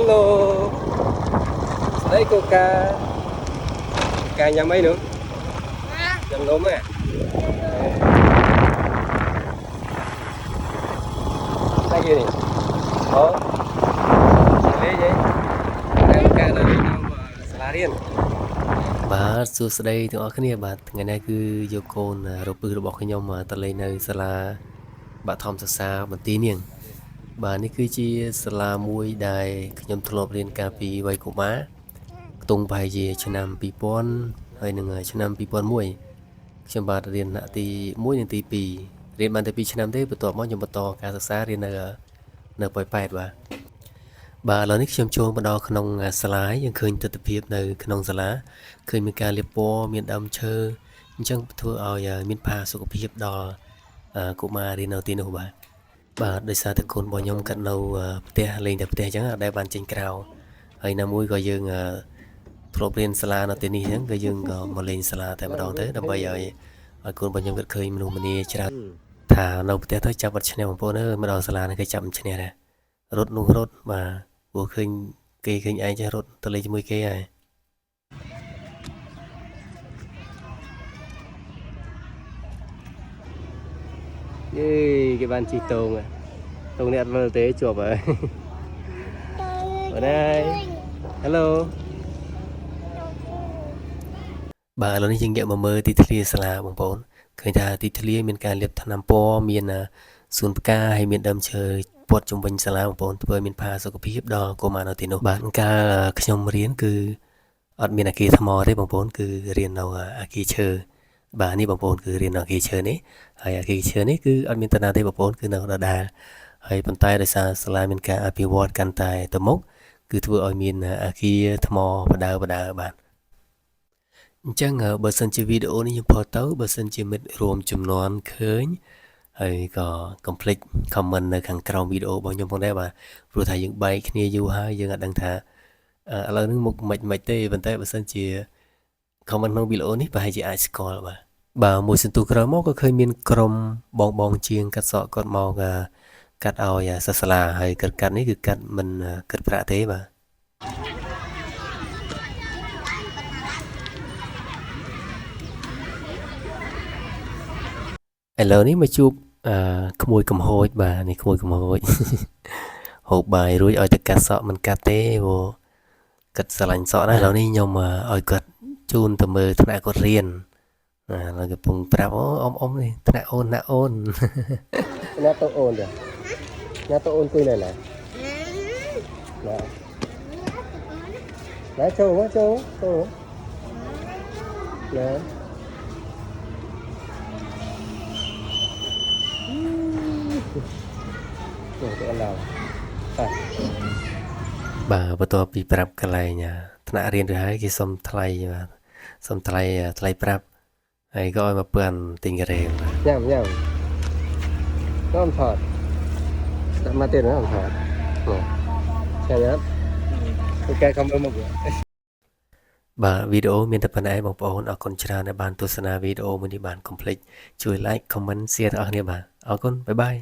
Hello. Đấy cô ca nhà mấy nữa. Nhầm nôm à. Đây kia này. Ồ. Đây vậy. Đây ca là đi đâu mà Sala Riên. បាទសួស្តីទាំងអស់គ្នាបាទថ្ងៃនេះគឺយកកូនរពឹសរបស់ខ្ញុំទៅលេងនៅសាលាបឋមសិក្សាបន្ទាយនាងបាទនេះគឺជាសាលាមួយដែលខ្ញុំធ្លាប់រៀនកាលពីវ័យកុមារខ្ទង់ប្រហែលជាឆ្នាំ2000ហើយនឹងឆ្នាំ2001ខ្ញុំបាទរៀនថ្នាក់ទី1និងទី2រៀនបានតែ2ឆ្នាំទេបន្ទាប់មកខ្ញុំបន្តការសិក្សារៀននៅប៉ោយប៉ែតបាទឥឡូវនេះខ្ញុំចូលមកដល់ក្នុងសាលាយើងឃើញទស្សនវិជ្ជានៅក្នុងសាលាឃើញមានការលាបពណ៌មានដើមឈើអញ្ចឹងធ្វើឲ្យមានផាសុកភាពដល់កុមាររៀននៅទីនោះបាទដោយសារតែកូនរបស់ខ្ញុំកាត់នៅផ្ទះលេងតែផ្ទះអញ្ចឹងអត់ដែលបានចេញក្រៅហើយណាមួយក៏យើងធ្លាប់រៀនសាលានៅទីនេះអញ្ចឹងក៏យើងក៏មកលេងសាលាតែម្ដងទៅដើម្បីឲ្យកូនរបស់ខ្ញុំគាត់ឃើញមនុស្សម្នាច្រើនថានៅផ្ទះទៅចាប់អត់ឈ្នះបងប្អូនអើយមកដល់សាលានេះគេចាប់មិនឈ្នះដែររត់នោះរត់បាទព្រោះឃើញគេឃើញឯងចេះរត់ទៅលេងជាមួយគេហើយយេគេបានជីតងនេះអត់វិលទេជាប់ហើយបាទហើយ Hello បាទឥឡូវនេះយើងងាកមកមើលទីធ្លាសាលាបងប្អូនឃើញថាទីធ្លាមានការលាបថ្នាំពណ៌មានសួនផ្កាហើយមានដើមឈើព័ទ្ធជុំវិញសាលាបងប្អូនធ្វើឲ្យមានផាសុកភាពដល់កុមារនៅទីនោះបាទកាលខ្ញុំរៀនគឺអត់មានអគារថ្មទេបងប្អូនគឺរៀននៅអគារឈើបាទនេះបងប្អូនគឺរៀននៅអគារឈើនេះហើយអគារឈើនេះគឺអត់មានតាណាទេបងប្អូនគឺនៅដដែលហើយប៉ុន្តែដោយសារសាលាមានការអភិវឌ្ឍកាន់តែទៅមុខគឺធ្វើឲ្យមានអគារថ្មបដើបាទអញ្ចឹងបើសិនជាវីដេអូនេះខ្ញុំផុសទៅបើសិនជាមិត្តរួមចំនួនឃើញហើយក៏កុំភ្លេច comment នៅខាងក្រោមវីដេអូរបស់ខ្ញុំផងដែរបាទព្រោះថាយើងបែកគ្នាយូរហើយយើងអត់ដឹងថាឥឡូវនេះមុខមិនទេប៉ុន្តែបើសិនជា comment ក្នុងវីដេអូនេះប្រហែលជាអាចស្គាល់បាទមួយសន្ទុះក្រោយមកក៏ឃើញមានក្រុមបងជាងកាត់សក់គាត់មកកាត់ឲ្យសិស្សសាលាហើយកាត់នេះគឺកាត់មិនគិតប្រាក់ទេបាទឥឡូវនេះមកជួបក្មួយកំហូចបាទនេះក្មួយកំហូចហូបបាយរួចឲ្យទៅកាត់សក់មិនកាត់ទេព្រោះកាត់ស្រឡាញ់សក់ណាឥឡូវនេះខ្ញុំឲ្យគាត់ជូនទៅមើលថ្នាក់គាត់រៀនហើយកំពុងប្រាប់អ៊ំនេះថ្នាក់អូនណាអូនណាទៅអូនចាណាទៅអូនគួយនៅណាណាចូលណាទៅឡើយបាទបន្ទាប់ពីប្រាប់កន្លែងថ្នាក់រៀនទៅហើយគេសុំថ្លៃបាទសុំថ្លៃប្រាប់ហើយក៏ឲ្យមកពឿនទិញការ៉េញ៉ាំក៏អំថតដាក់មកទៀតណាអំថតចាញ់អត់គេខំមើលមកបាទវីដេអូមានតែប៉ុណ្ណេះបងប្អូនអរគុណច្រើនដែលបានទស្សនាវីដេអូមួយនេះបានកុំភ្លេចជួយ like comment share ដល់អ្នកគ្នាបាទអរគុណបាយបាយ